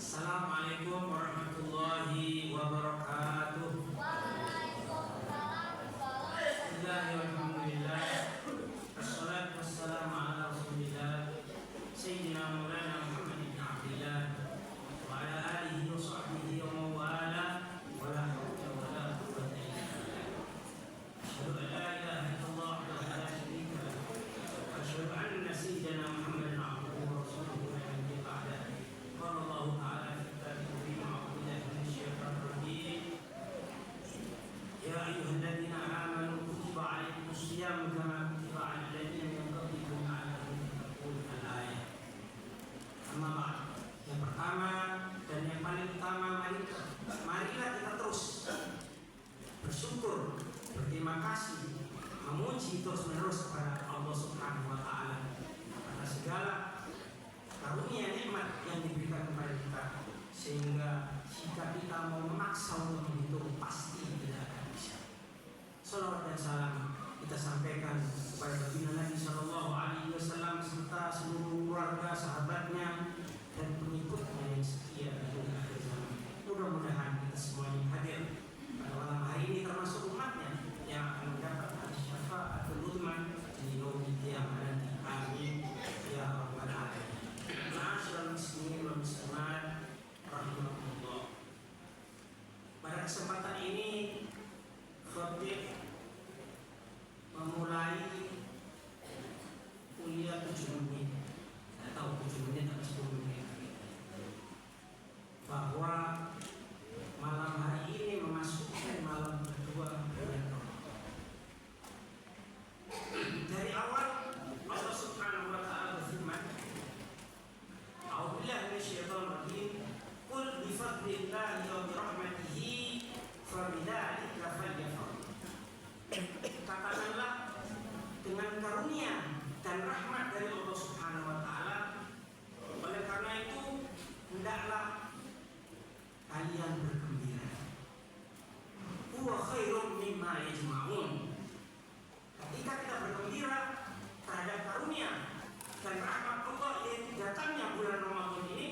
Assalamualaikum warahmatullahi wabarakatuh. Waalaikumsalam Bismillahirrahmanirrahim. Assalatu wassalamu ala Rasulillah Sayyidina Maulana Muhammad ibn Abdillah wa ala alihi wa sahbihi wa mawala wa la hawla wa la quwwata illa billah. Asyhadu an la ilaha illallah wa la syarika lahu wa asyhadu anna sayyidina Muhammadan abduhu wa rasuluhu la nabiyya ba'dahu. قال الله تعالى في كتابه الكريم أعوذ بالله من الشيطان الرجيم يا أيها الذين آمنوا كتب عليكم الصيام كما كتب على الذين من قبلكم لعلكم تتقون الآية. Amma ba'd. Yang pertama dan yang paling utama, marilah kita terus bersyukur, berterima kasih, memuji terus-menerus kepada Allah Subhanahu wa taala atas segala karunia nikmat yang diberikan kepada kita, sehingga jika kita mau memaksa untuk menghitung pasti tidak akan bisa. Salawat dan salam kita sampaikan kepada baginda Nabi Sallallahu Alaihi Wasallam serta seluruh keluarga, sahabatnya dan pengikutnya yang setia hingga akhir zaman. Mudah-mudahan kita semuanya hadir pada malam hari ini termasuk umatnya yang akan mendapatkan syafaatul uzma di yaumil qiyamah nanti. Amin ya rabbal alamin. Ma'asyiral muslimin wal muslimat rahimakumullah. Pada kesempatan ini khatib memulai kuliah 7 menit. Saya tahu 7 menit atau 10 menit, bahwa malam hari ini memasuki malam kedua bulan Ramadan. Dari awal Allah Subhanahu wa taala berfirman, A'udzubillahi minasyaitonir rajim. Qul bi fadlillahi wa bi rahmatihi fabidzalika falyafrahu. Katakanlah, dengan karunia dan rahmat dari Allah Subhanahu wa taala, oleh karena itu hendaklah kalian bergembira. Huwa khairum mimma yajma'un. Ketika kita bergembira terhadap karunia dan rahmat Allah yang datangnya bulan Ramadan ini,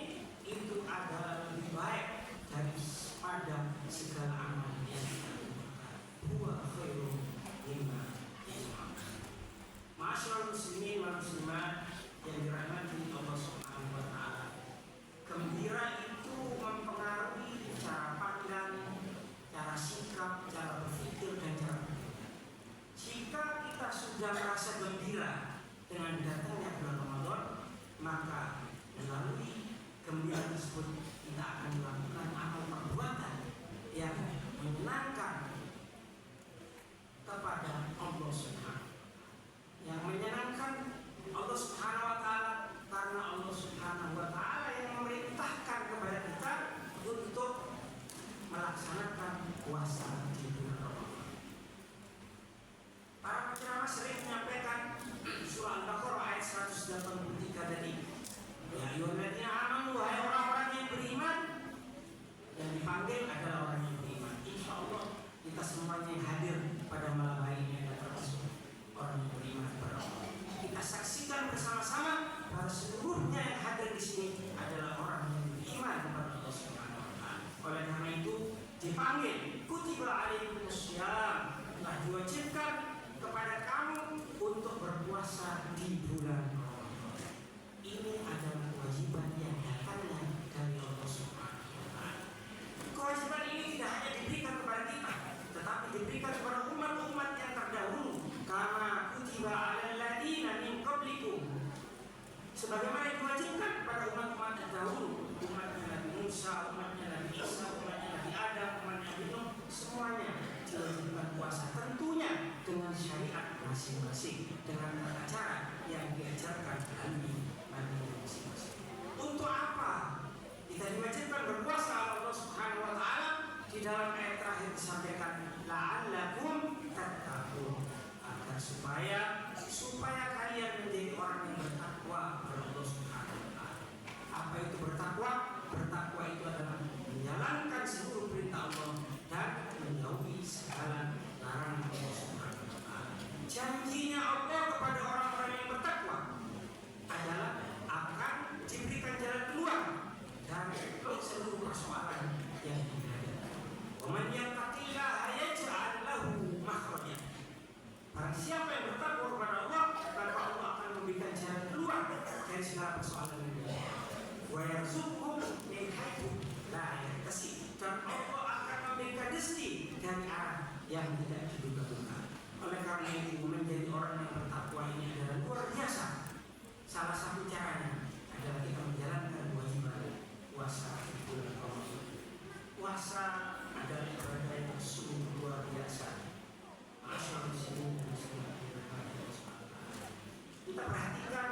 itu adalah lebih baik daripada segala amal yang kita lakukan. Huwa khairum mimma yajma'un. Ma'asyiral muslimin wal muslimat yang dirahmati Allah Subhanahu wa taala, gembira itu mempengaruhi cara pandang, cara sikap, cara berpikir dan cara berpikir. Jika kita sudah merasa gembira dengan datangnya bulan Ramadan, maka melalui gembira tersebut kita akan melakukan amal perbuatan yang menyenangkan kepada Allah Subhanahu, yang menyenangkan Allah Subhanahu wa taala, karena Allah Subhanahu wa taala yang memerintahkan kepada kita untuk melaksanakan puasa di bulan Ramadan. Para penceramah sering menyampaikan surah Al-Baqarah ayat 183 tadi. Ya ayyuhalladzina amanu, wahai orang-orang yang beriman. Yang dipanggil adalah orang yang beriman. Insyaallah kita semuanya yang hadir pada malam hari ini adalah termasuk orang yang beriman kepada Allah. Kita saksikan bersama-sama bahwa seluruhnya yang hadir di sini adalah orang yang beriman kepada Allah Subhanahu wa taala. Oleh karena itu dipanggil, kutiba alaikumussyam, telah diwajibkan kepada kamu untuk berpuasa di bulan Ramadan. Ini adalah kewajiban yang datangnya dari Allah Subhanahu wa taala. Kewajiban ini tidak hanya diberikan kepada kita, tetapi diberikan kepada umat-umat yang terdahulu. Kama kutiba 'alal ladzina min qablikum, sebagaimana diwajibkan kepada umat-umat terdahulu, umatnya Nabi Musa, umatnya Nabi Isa, umatnya Nabi Adam, umatnya Nabi Nuh, semuanya diwajibkan puasa, tentunya dengan syariat masing-masing, dengan tata cara yang diajarkan Nabi masing-masing. Untuk apa kita diwajibkan berpuasa? Allah Subhanahu wa taala di dalam ayat terakhir disampaikan, la'allakum tattaqun, agar supaya kalian menjadi orang yang bertakwa kepada Allah Subhanahu wa taala. Apa itu bertakwa? Bertakwa itu adalah menjalankan seluruh perintah Allah dan menjauhi segala larangan Allah Subhanahu wa taala. Janjinya Allah kepada orang-orang yang bertakwa adalah akan diberikan jalan keluar dari wa yarzuqhum min haitsu la yahtasib, dan Allah akan memberikan rezeki dari arah yang tidak diduga-duga. Oleh karena itu menjadi orang yang bertakwa ini adalah luar biasa. Salah satu caranya adalah kita menjalankan kewajiban puasa di bulan Ramadan. Puasa adalah ibadah yang sungguh luar biasa. Masyaallah muslimin dan muslimat kita perhatikan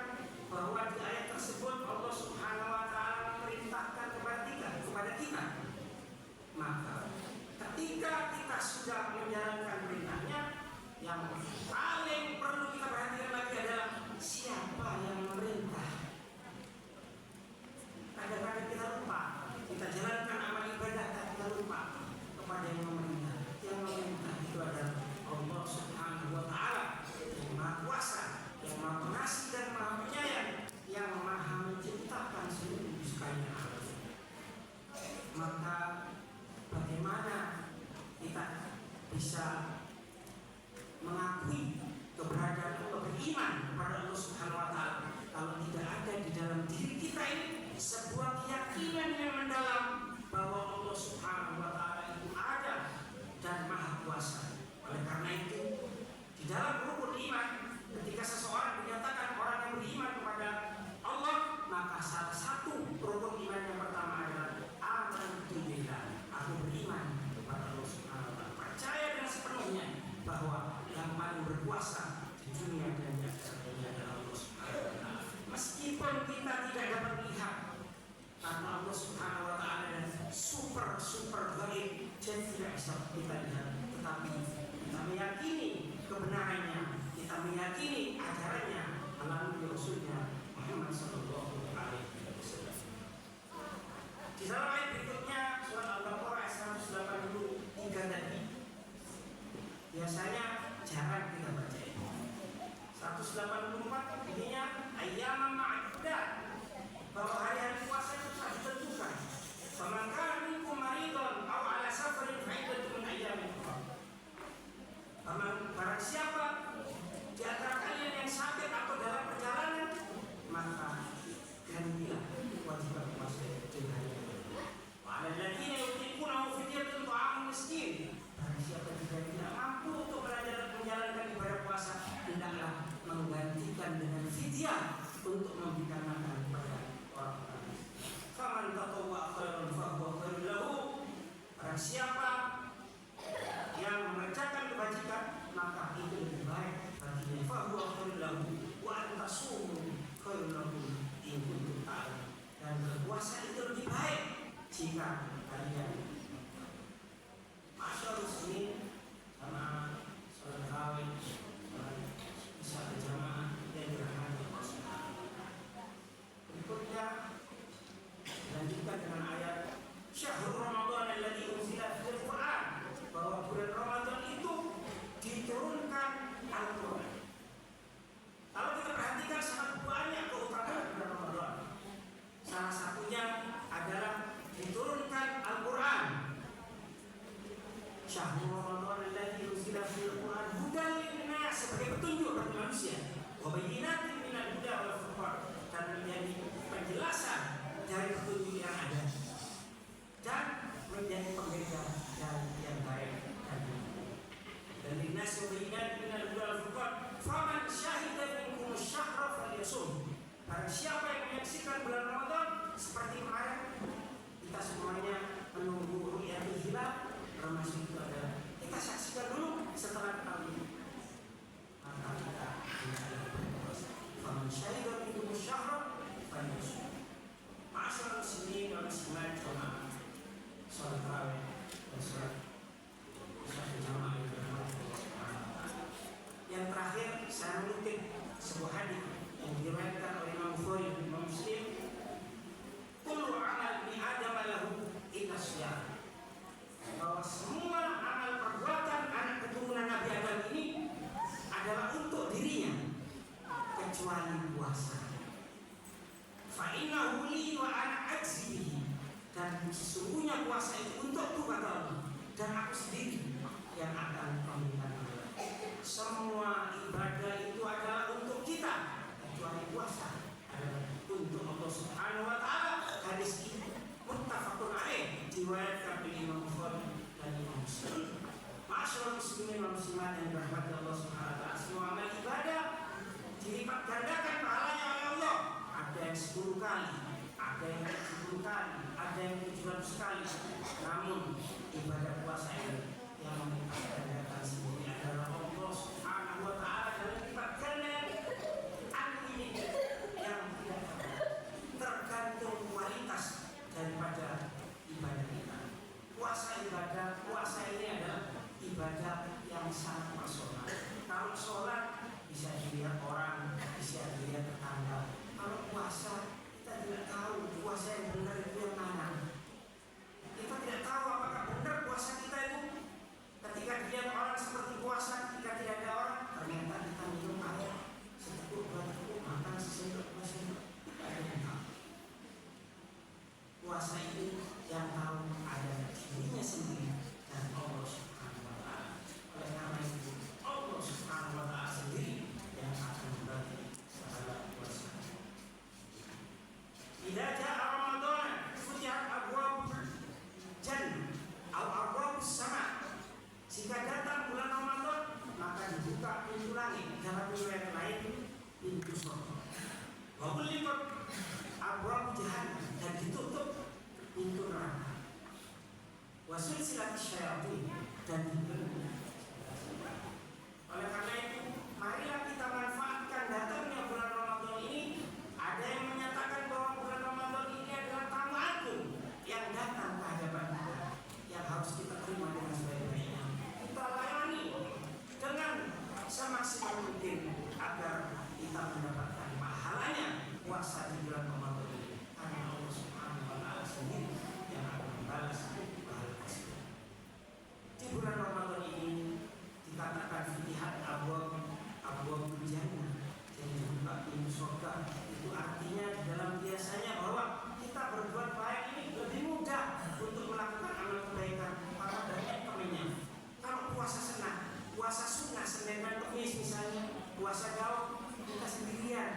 bahwa di ayat tersebut Allah Subhanahu wa taala memerintahkan kepada kita. Maka ketika kita sudah menjalankan perintahnya, yang paling perlu kita perhatikan lagi adalah siapa yang memerintah. Kadang-kadang kita lupa, kita jalankan amal ibadah tapi kita lupa kepada yang memerintah. Yang memerintah itu adalah Allah Subhanahu wa taala yang Maha Kuasa, yang Maha Pengasih dan Maha Penyayang, yang Maha menciptakan seluruh sekalian alam. Maka bagaimana kita bisa mengakui keberadaan Allah, beriman kepada Allah Subhanahu wa taala kalau tidak ada di dalam diri kita ini sebuah keyakinan yang mendalam bahwa Allah Subhanahu wa taala itu ada dan Maha Kuasa. Oleh karena itu, di dalam rukun iman, ketika seseorang dinyatakan orang yang beriman kepada Allah, maka salah satu rukun iman yang pertama adalah amantu billah. Aku beriman kepada Allah Subhanahu wa taala, percaya dengan sepenuhnya bahwa yang paling berkuasa di dunia dan di akhirat ini adalah Allah Subhanahu wa taala. Meskipun kita tidak dapat melihat, karena Allah Subhanahu wa taala dan super gaib, jadi tidak bisa kita lihat, tetapi kita meyakini kebenarannya, kita meyakini ajarannya melalui Rasulnya Muhammad sallallahu alaihi wasallam. Di dalam ayat berikutnya surat Al-Baqarah ayat 183 tadi, biasanya jarang kita baca ini. 184 bunyinya ayyaman ma'dudat, bahwa hari-hari puasa itu telah ditentukan. Faman kana minkum maridun aw ala safarin fa iddatun min ayyamin ukhra. Barang siapa di antara kalian yang sakit atau dalam perjalanan, maka gantilah kewajiban puasa di hari itu. Wa 'alal ladzina yutiqunahu fidyatun ta'amun miskin. Barang siapa juga tidak mampu untuk menjalankan ibadah puasa, hendaklah menggantikan dengan fidyah untuk memberikan makan kepada orang-orang. Faman tatawwa khairan fa huwa khairul lahu. Barang siapa yang mengerjakan kebajikan, maka itu lebih baik baginya. Fa huwa khairul lahu wa an tasumu khairul lahu in kuntum ta'lamun. Dan berpuasa itu lebih baik jika kalian masyaallah muslimin sama salat tarawih, bisa berjamaah dan dirahmati Allah Subhanahu wa taala. Berikutnya dilanjutkan dengan ayat Syahrul Ramadan alladzi unzila fil Qur'an, bahwa bulan Ramadan itu diturunkan Al-Qur'an. Kalau kita perhatikan sangat banyak keutamaan bulan Ramadan. Salah satunya adalah diturunkan Al-Qur'an. Syahrul Ramadan alladzi unzila fil Qur'an hudan lin-nas, sebagai petunjuk bagi manusia, wa bayyinatin minal huda wal furqan, dan menjadi penjelasan dari petunjuk yang ada dan menjadi pembeda dari yang baik dan lin-nas wa bayyinatin minal huda wal furqan. Faman syahida minkum asy-syahra falyasum. Barang siapa yang menyaksikan bulan Ramadan, seperti kemarin kita semuanya menunggu ru'yatul hilal, termasuk itu adalah kita saksikan dulu setelah tahun ini, maka kita berpuasa. Faman syahida minkum asy-syahra falyasum. Ma'asyiral muslimin wal muslimat, jamaah salat tarawih dan salat berjamaah yang dirahmati Allah Subhanahu wa taala. Yang terakhir, saya mengutip sebuah hadis yang diriwayatkan oleh Imam Bukhari dan Imam Muslim. Kullu amal ibni Adam lahu illa shiyam. Bahwa semua amal perbuatan anak keturunan Nabi Adam ini adalah untuk dirinya kecuali puasa. Fa innahu li wa ana ajzi, dan sesungguhnya puasa itu untukku kata Allah, dan aku sendiri yang akan memberikan pahala. Semua ibadah itu adalah untuk kita, kecuali puasa adalah untuk Allah diriwayatkan oleh Imam Bukhari dan Imam Muslim. Masyaallah muslimin wa muslimat yang dirahmati Allah Subhanahu wa taala, semua amal ibadah dilipat gandakan pahalanya oleh Allah. Ada yang 10 kali, ada yang 70 kali, ada yang 700 kali. Namun ibadah puasa ini yang melipat gandakan semuanya adalah Allah Subhanahu wa taala, dan lipat ganda ini yang tidak tergantung kualitas daripada ibadah kita. Puasa ini adalah ibadah yang sangat personal. Kalau sholat bisa dilihat orang, bisa dilihat tetangga. Kalau puasa kita tidak tahu puasa yang benar itu yang mana. Kita tidak tahu apakah benar puasa kita itu ketika dilihat orang seperti puasa, ketika tidak ada orang ternyata kita minum air seteguk, 2 teguk, makan sesendok, 2 sendok. Tidak ada yang tahu. Puasa ini yang tahu ada dirinya sendiri dan Allah Subhanahu wa taala. Oleh karena itu Allah Subhanahu wa taala sendiri yang akan membagi pahala puasa. Idza jaa Ramadan futihat abwabul jannah atau abwabus sama. Jika datang bulan Ramadan maka dibuka pintu langit, dalam riwayat lain pintu surga. Wa ulimat abwab jahannam, dan ditutup pintu neraka. Wasil silat syaitan, dan dibelenggu. Oleh karena itu, marilah kita manfaatkan datangnya bulan Ramadan ini. Ada yang menyatakan bahwa bulan Ramadan ini adalah tamu agung yang datang ke hadapan kita, yang harus kita terima dengan sebaik-baiknya. Kita layani dengan semaksimal mungkin agar kita mendapatkan pahalanya puasa di bulan Ramadan ini. Karena Allah Subhanahu wa taala sendiri yang akan membalas pahala tersebut. Di bulan Ramadan ini dikatakan fitihat abwab jannah, jadi dibuka pintu surga. Itu artinya di dalam biasanya bahwa kita berbuat baik ini lebih mudah untuk melakukan amal kebaikan karena banyak temannya. Kalau puasa senang, puasa sunnah Senin dan Kamis misalnya, puasa daud kita sendirian,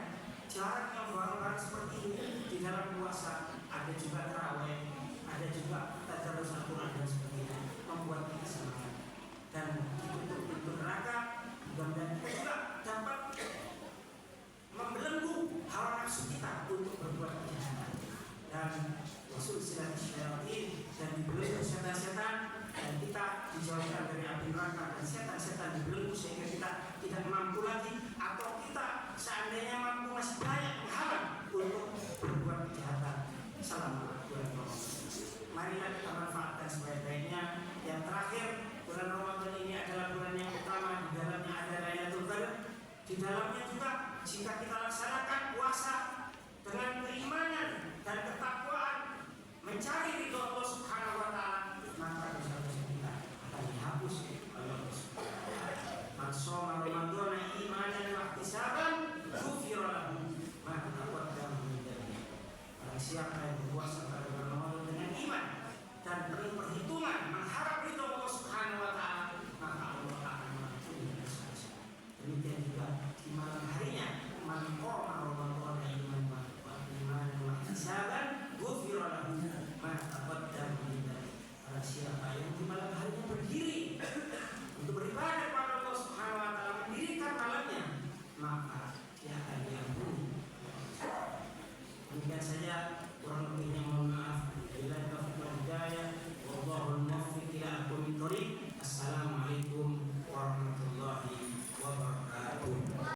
jarang yang barang-barang seperti ini. Di dalam puasa ada juga tarawih, ada juga tadarus Al-Quran dan sebagainya, membuat kita semangat. Dan ditutup pintu neraka, dan kita juga dapat membelenggu hawa nafsu kita untuk berbuat kejahatan. Dan wasul silat syaitan, dan dibelenggu setan-setan, dan kita dijauhkan dari api neraka, dan setan-setan dibelenggu sehingga kita tidak mampu lagi, atau kita seandainya mampu masih banyak menghalang untuk berbuat kejahatan selama bulan Ramadan. Marilah kita manfaatkan sebaik-baiknya. Yang terakhir, bulan Ramadan ini adalah bulan yang utama. Di dalamnya ada Lailatul Qadar. Di dalamnya juga jika kita laksanakan puasa dengan keimanan dan ketakwaan, mencari ridho Allah Subhanahu wa taala, maka dosa-dosa kita akan dihapus oleh Allah Subhanahu wa taala. Man shoma Ramadan imanan wa ihtisaban ghufira lahu ma taqaddama min dhanbihi. Barang siapa yang berpuasa pada bulan Ramadan dengan iman dan penuh perhitungan mengharap ridho Allah Subhanahu wa taala,